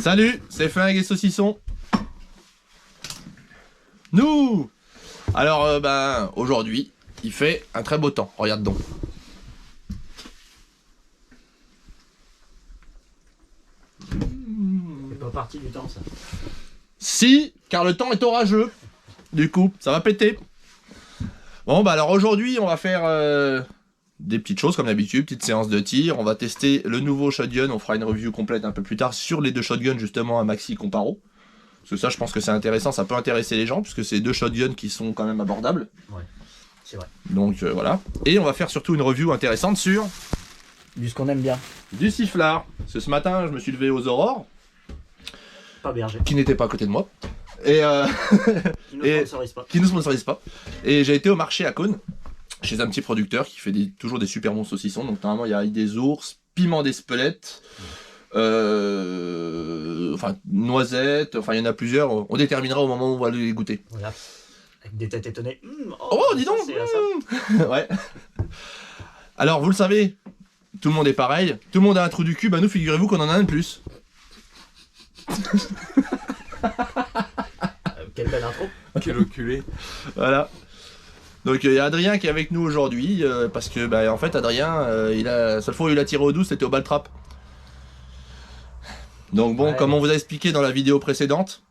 Salut, c'est Flingue et Saucisson. Nous. Alors, aujourd'hui, il fait un très beau temps. Regarde donc. C'est pas parti du temps, ça. Si, car le temps est orageux. Du coup, ça va péter. Bon, alors aujourd'hui, on va faire des petites choses comme d'habitude, petite séance de tir. On va tester le nouveau shotgun. On fera une review complète un peu plus tard sur les deux shotguns, justement, à Maxi Comparo. Parce que ça, je pense que c'est intéressant, ça peut intéresser les gens, puisque c'est deux shotguns qui sont quand même abordables. Ouais, c'est vrai. Donc voilà. Et on va faire surtout une review intéressante sur Du ce qu'on aime bien. du sifflard. Parce que ce matin, je me suis levé aux aurores, Pas berger. qui n'était pas à côté de moi. Et Qui ne Et- sponsorise pas. qui nous sponsorise pas. Et j'ai été au marché à Cône, chez un petit producteur qui fait toujours des super bons saucissons. Donc normalement, il y a des ours, piment d'Espelette, noisettes, il y en a plusieurs. On déterminera au moment où on va les goûter. Voilà. Avec des têtes étonnées. Oh, dis ça, donc c'est à ça. Ouais. Alors, vous le savez, tout le monde est pareil. Tout le monde a un trou du cul. Bah nous, figurez-vous qu'on en a un de plus. Quelle belle intro. Quel enculé. Voilà. Donc il y a Adrien qui est avec nous aujourd'hui parce que en fait Adrien, la seule fois où il a tiré au 12 c'était au Baltrap. Donc bon, Ouais. comme on vous a expliqué dans la vidéo précédente,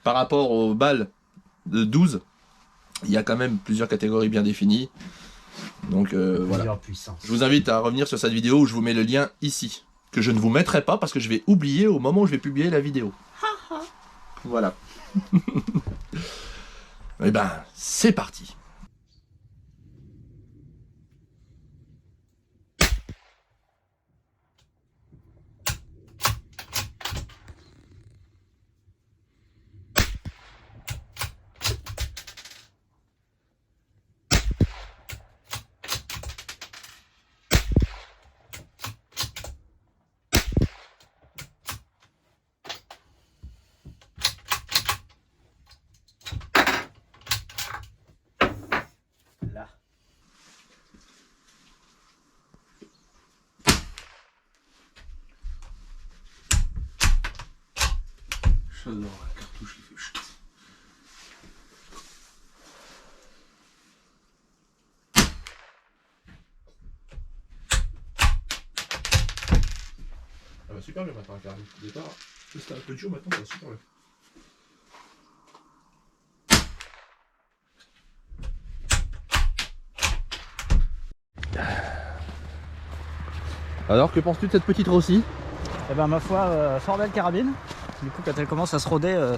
par rapport au bal de 12, il y a quand même plusieurs catégories bien définies. Donc voilà. Plusieurs puissances. Je vous invite à revenir sur cette vidéo où je vous mets le lien ici. Que je ne vous mettrai pas parce que je vais oublier au moment où je vais publier la vidéo. Voilà. Et c'est parti. Là. J'adore la cartouche qui fait chut. Ah bah super bien maintenant, car au départ, c'était un peu dur, maintenant ça va super bien. Alors, que penses-tu de cette petite Rossi? Eh ben ma foi, fort belle carabine. Du coup, quand elle commence à se roder,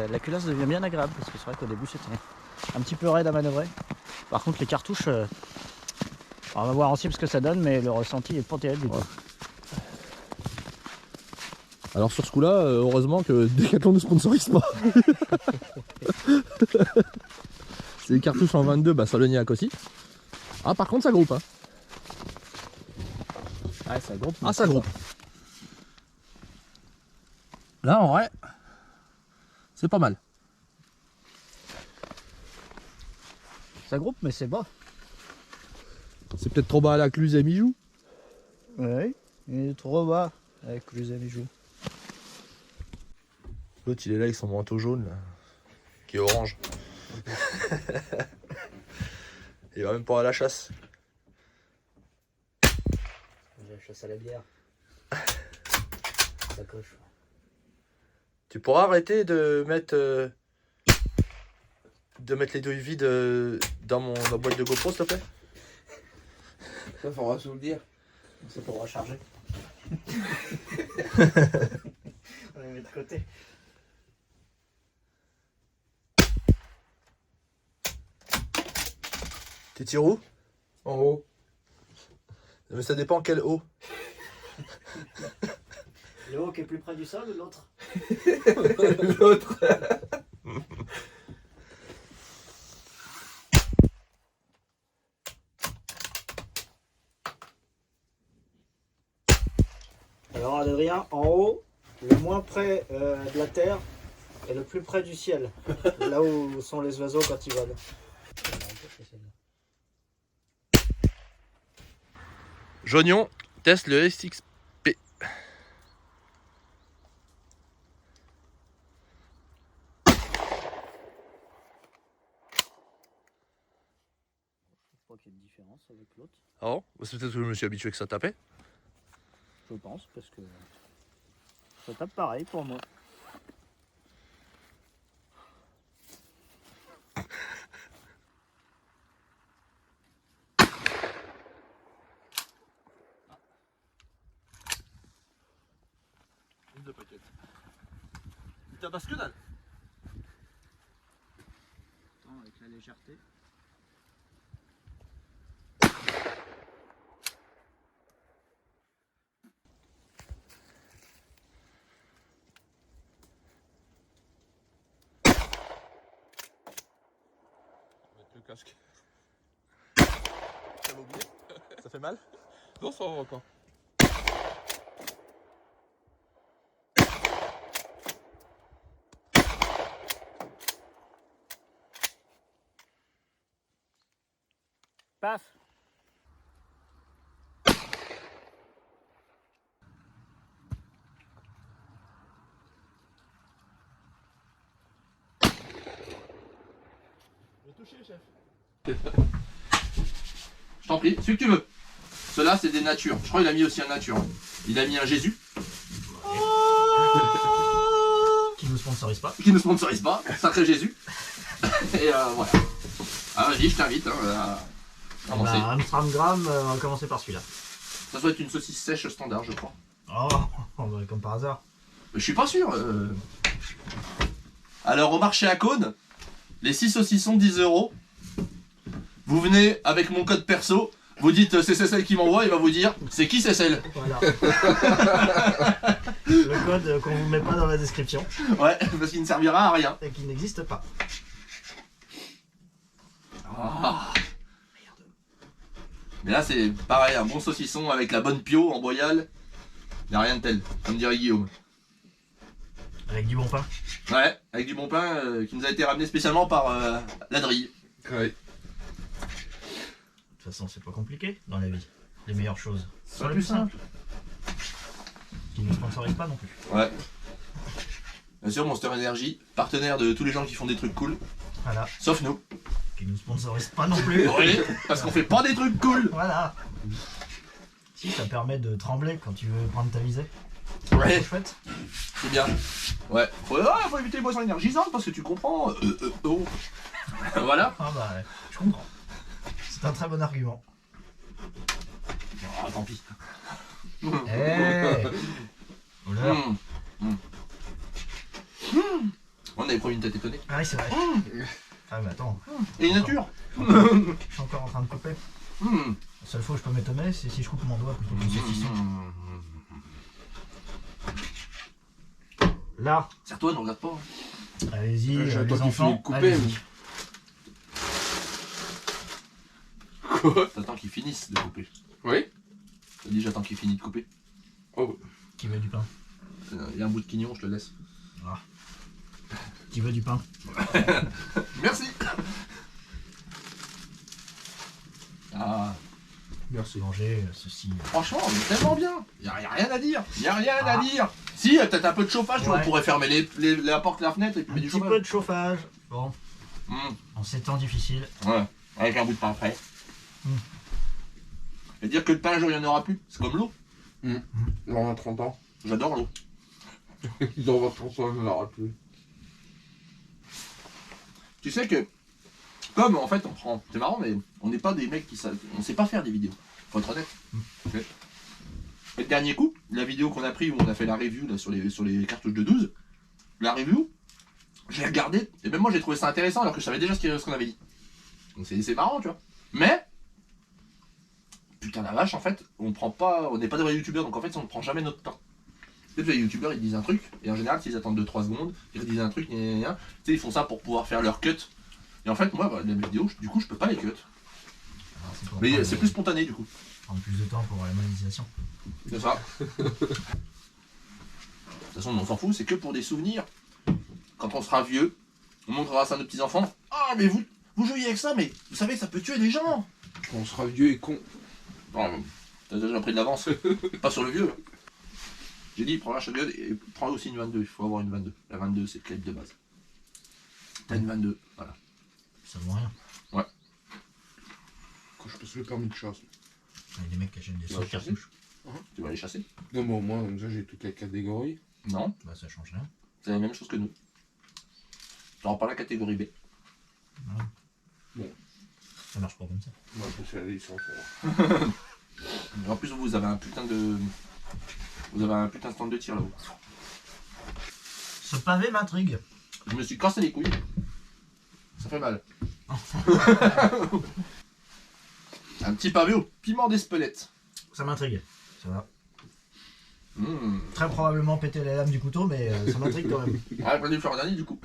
la culasse devient bien agréable parce que c'est vrai qu'au début c'était un petit peu raide à manœuvrer. Par contre, les cartouches, on va voir ensemble ce que ça donne, mais le ressenti est pas terrible du tout. Alors sur ce coup-là, heureusement que Decathlon ne sponsorise pas. C'est des cartouches en 22, Saloniac aussi. Ah par contre ça groupe hein. Ouais, ça groupe. Ah ça groupe. Là en vrai, c'est pas mal. Ça groupe, mais c'est bas. C'est peut-être trop bas à la cluse et Mijou. Oui, il est trop bas avec les amis joues. L'autre il est là avec son manteau jaune là, qui est orange. Il va même pas à la chasse. J'ai la chasse à la bière. Ça coche. Tu pourras arrêter de mettre les douilles vides dans ma boîte de GoPro s'il te plaît? Ça faudra se le dire. Ça pourra charger. On les met de côté. Tu tires où? En haut. Mais ça dépend quel haut. Le haut qui est plus près du sol ou l'autre? L'autre. Alors Adrien, en haut, le moins près de la terre et le plus près du ciel. Là où sont les oiseaux quand ils volent. Jognon teste le SXP. qu'il y ait de différence avec l'autre. Oh, c'est peut-être que je me suis habitué que ça tapait. Je pense, parce que ça tape pareil pour moi. Une de paquette. Il tabasse que dalle. Attends, avec la légèreté. Mettre le casque. T'avais oublié? Ça fait mal? Non, ça va encore. Paf! Je vais toucher, chef. Je t'en prie, celui que tu veux. Ceux-là, c'est des natures. Je crois qu'il a mis aussi un nature. Il a mis un Jésus. Qui nous sponsorise pas. Qui ne sponsorise pas. Sacré Jésus. Et voilà. Ah, vas-y, je t'invite à commencer. Bah, Amstramgram, on va commencer par celui-là. Ça doit être une saucisse sèche standard, je crois. Oh, bah, comme par hasard. Mais je suis pas sûr. Alors, au marché à Cône, les 6 saucissons, 10 €. Vous venez avec mon code perso. Vous dites c'est celle qui m'envoie, il va vous dire c'est qui c'est celle. Voilà. Le code qu'on vous met pas dans la description Ouais, parce qu'il ne servira à rien. et qui n'existe pas. Ah. Mais là c'est pareil, un bon saucisson avec la bonne pio en boyale. Il n'y a rien de tel, comme dirait Guillaume. Avec du bon pain. Ouais, avec du bon pain qui nous a été ramené spécialement par la Drille. Ouais. De toute façon, c'est pas compliqué dans la vie. Les meilleures choses. C'est plus simple. Qui ne sponsorise pas non plus. Ouais. Bien sûr, Monster Energy, partenaire de tous les gens qui font des trucs cool, Voilà. sauf nous. Qui ne sponsorise pas non plus. Oui, parce qu'on fait pas des trucs cool. Voilà. Si, ça permet de trembler quand tu veux prendre ta visée. Ouais, C'est chouette. c'est bien. Ouais. Faut éviter les boissons énergisantes parce que tu comprends. Oh. Voilà. Ah bah, je comprends. C'est un très bon argument. Ah, tant pis. Hey Oula. On avait promis une tête étonnée. Ah oui, c'est vrai. Ah mais attends, Et une nature. je suis encore en train de couper. Mmh. La seule fois où je peux m'étonner, c'est si je coupe mon doigt plutôt que le saucisson. Là, Serre-toi, ne regarde pas. allez-y, J'attends les qu'il enfants, finisse de couper, allez-y. Quoi? T'attends qu'ils finissent de couper. Oui? T'as dit j'attends qu'ils finissent de couper. Oh. Qui veut du pain? Il y a un bout de quignon, je te laisse. Qui veut du pain? Merci. Ah, Merci. Manger ceci. franchement, on est tellement bien. Y a rien à dire. Y a rien à dire. Si, y a peut-être un peu de chauffage, tu vois, Ouais. on pourrait fermer la porte, la fenêtre et puis Un mettre du petit chauffage. peu de chauffage. Bon, Mmh. en ces temps difficiles. Ouais, avec un bout de pain frais. Mmh. Et dire que le pain un jour il n'y en aura plus, c'est comme l'eau. Dans 20 30 ans. J'adore l'eau. Dans 20 30 ans, il n'y en aura plus. Tu sais que, comme en fait on prend, c'est marrant mais on n'est pas des mecs qui savent, on sait pas faire des vidéos, faut être honnête. Okay. Et le dernier coup, la vidéo qu'on a pris où on a fait la review là, sur les cartouches de 12, la review, j'ai regardé, et même moi j'ai trouvé ça intéressant alors que je savais déjà ce qu'on avait dit. Donc c'est marrant tu vois. Mais, putain la vache en fait, on n'est pas des vrais youtubeurs donc en fait on ne prend jamais notre temps. Tu sais, les youtubeurs ils disent un truc, et en général s'ils attendent 2-3 secondes, ils disent un truc, tu sais ils font ça pour pouvoir faire leur cut. Et en fait moi bah, les vidéos, du coup je peux pas les cut. Alors, c'est pour Mais prendre, c'est plus spontané du coup. prendre plus de temps pour la monétisation. C'est ça. De toute façon on s'en fout, c'est que pour des souvenirs. Quand on sera vieux, on montrera ça à nos petits enfants. Ah mais vous jouiez avec ça, mais vous savez que ça peut tuer des gens. Quand on sera vieux et con. Non, t'as déjà pris de l'avance. Pas sur le vieux. J'ai dit prends la shotgun et prends aussi une 22, il faut avoir une 22. La 22 c'est le clip de base. T'as une 22, voilà. Ça vaut rien. Quand je passe le permis de chasse. Il y a des mecs qui achètent des Ouais, sauces cartouches. Tu vas aller chasser? Non, mais au moins, comme ça, j'ai toutes les catégories. Non, Bah ça change rien. c'est la même chose que nous. Tu n'auras pas la catégorie B. Ça marche pas comme ça. Moi, je suis allé sans En plus, vous avez un putain de. Vous avez un putain de stand de tir là-haut. Ce pavé m'intrigue. Je me suis cassé les couilles. Ça fait mal. Un petit pavé au piment d'Espelette. Ça m'intrigue. Ça va. Mmh. Très probablement péter la lame du couteau, mais ça m'intrigue quand même. Ouais, pas dû faire un dernier du coup.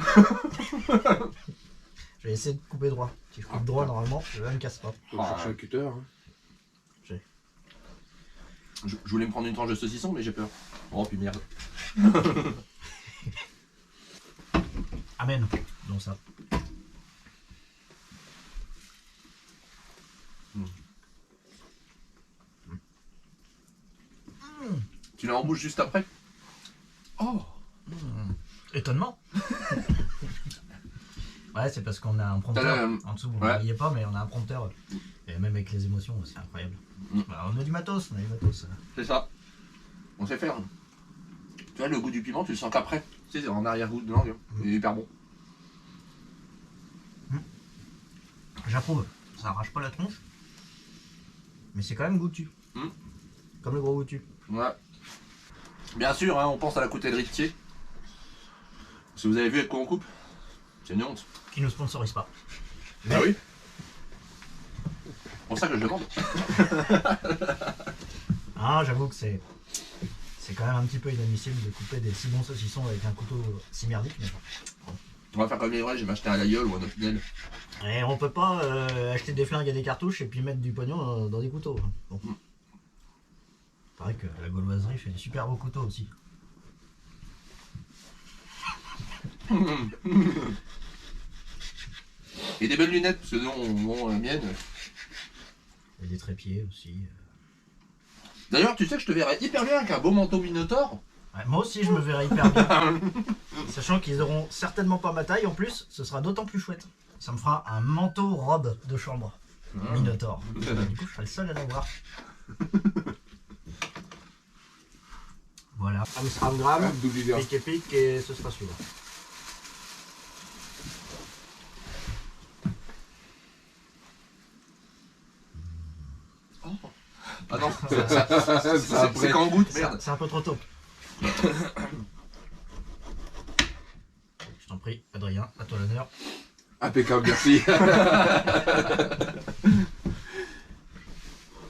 Je vais essayer de couper droit. Si je coupe droit, normalement, je ne me casse pas. Faut chercher un cutter. Hein. Je voulais me prendre une tranche de saucisson, mais j'ai peur. Oh, puis merde. Amen. Donc ça. Tu l'as en bouche juste après? Oh! Étonnement. Ouais, c'est parce qu'on a un prompteur en dessous, vous ne ouais. voyez pas, mais on a un prompteur. Et même avec les émotions, c'est incroyable. Bah, on a du matos, on a du matos. C'est ça. On sait faire. Tu vois, le goût du piment, tu le sens qu'après. Tu sais, c'est en arrière-goût de langue. Il est hyper bon. J'approuve. Ça arrache pas la tronche. Mais c'est quand même goûtu. Comme le gros goûtu. Ouais. Bien sûr, hein, on pense à la coutellerie de Thiers. Si vous avez vu avec quoi on coupe, c'est une honte. Qui nous sponsorise pas. Ah oui. C'est pour ça que je demande. Ah, j'avoue que c'est quand même un petit peu inadmissible de couper des si bons saucissons avec un couteau si merdique. Mais bon. On va faire comme les vrais, je vais m'acheter un Laïol ou un Opinel. Et on peut pas acheter des flingues et des cartouches et puis mettre du pognon dans des couteaux. Bon. Pareil que la gauloiserie fait des super beaux couteaux aussi. Et des belles lunettes, parce que non, la mienne. Et des trépieds aussi. D'ailleurs, tu sais que je te verrais hyper bien avec un beau manteau Minotaur. Ouais, moi aussi je me verrais hyper bien. Sachant qu'ils auront certainement pas ma taille en plus, ce sera d'autant plus chouette. Ça me fera un manteau robe de chambre. Minotaur. Du coup je serai le seul à l'avoir. Voilà. Amstramgram, Doublier. pique et pique et ce sera celui-là. Ah non, c'est quand on goûte, merde. C'est un peu trop tôt. Je t'en prie, Adrien, à toi l'honneur. Impeccable, merci.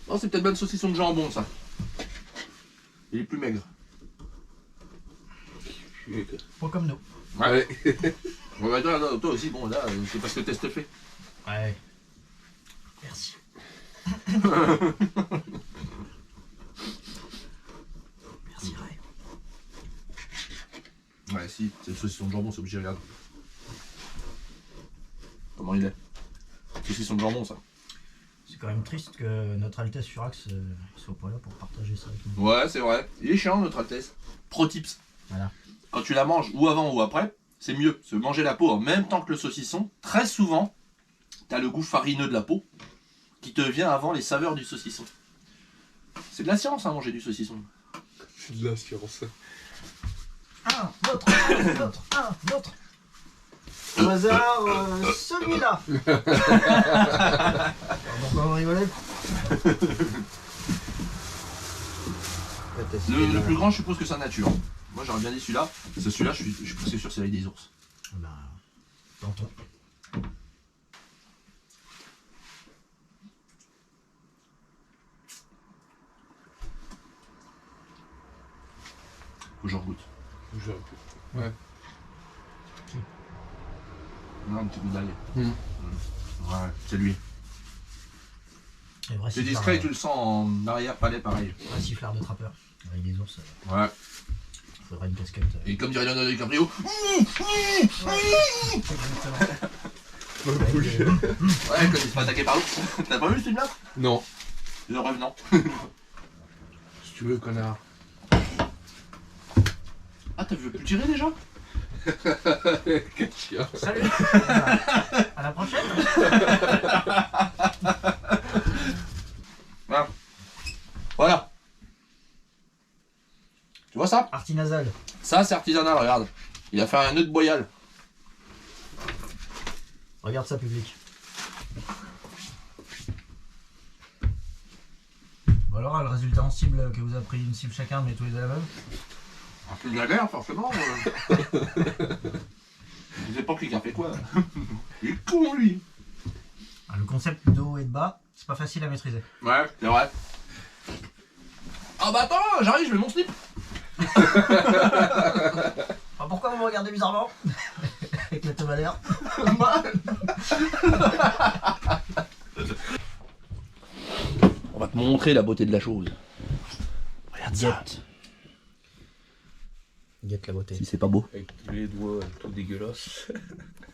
Non, c'est peut-être bonne saucisson de jambon, ça. Il est plus maigre. Pas comme nous. Ouais. On va dire, toi aussi, bon, là, c'est parce que le test fait. Ouais. Merci. Merci, Ray. Ouais, si, c'est le saucisson de jambon, c'est obligé, regarde. Comment il est? Saucisson de jambon, ça. C'est quand même triste que notre Altesse Furax soit pas là pour partager ça avec nous. Ouais, c'est vrai. Il est chiant, notre Altesse. Pro tips. Voilà. Quand tu la manges ou avant ou après, c'est mieux. Se manger la peau en même temps que le saucisson, très souvent, t'as le goût farineux de la peau qui te vient avant les saveurs du saucisson. C'est de la science, hein, manger du saucisson. C'est de la science. Un autre, un autre. Au hasard, celui-là. Pourquoi vous rigolez? Le plus grand, je suppose que c'est nature. Moi, j'aurais bien dit celui-là. Parce que celui-là, je suis presque sûr que c'est avec des ours. Bah, tentons. Faut que j'en goûte. Ouais. Non, un petit goût d'ail. Mm. Ouais, c'est lui. Et vrai C'est sifflard, discret, tu le sens en arrière-palais, pareil. vrai sifflard de trappeur. Avec des ours, Ouais. faudrait une casquette. Et comme dirait Leonardo DiCaprio, Bouge. ouais, quand il se fait attaquer par l'ours. T'as pas vu ce film-là? Non. Le revenant. Si tu veux, connard. Ah, t'as vu le tirer déjà? Quel chien. Salut. À la prochaine. vois ça? Artinasal. Ça, c'est artisanal, regarde. Il a fait un nœud de boyal. Regarde ça, public. Bon alors, le résultat en cible que vous avez pris une cible chacun, mais tous les deux la même. C'est de la guerre, forcément. Je sais pas qui a fait quoi. Il est con, lui. Ah, le concept de haut et de bas, c'est pas facile à maîtriser. Ouais, c'est vrai. Ah bah attends, j'arrive, je mets mon slip. Ah, pourquoi vous me regardez bizarrement? Avec la tome à l'air. On va te montrer la beauté de la chose. Regarde ça. Guette la beauté. Si c'est pas beau. Avec tous les doigts tout dégueulasses.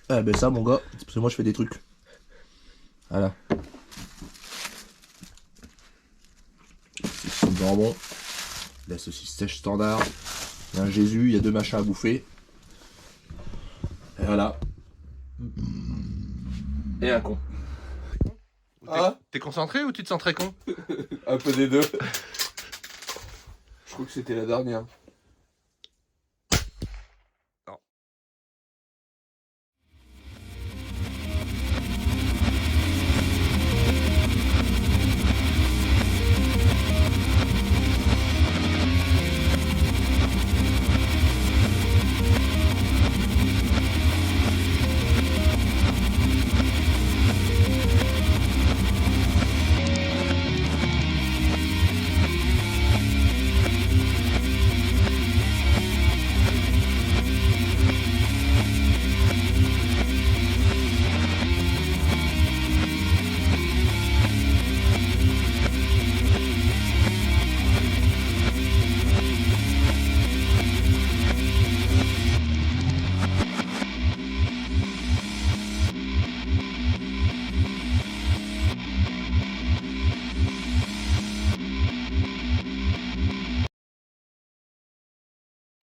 Ah ben ça mon gars, c'est parce que moi je fais des trucs. Voilà. C'est le jambon. La saucisse sèche standard. Il y a un Jésus, il y a 2 machins à bouffer. Et voilà. Et un con. Ah, t'es concentré ou tu te sens très con? Un peu des deux. Je crois que c'était la dernière.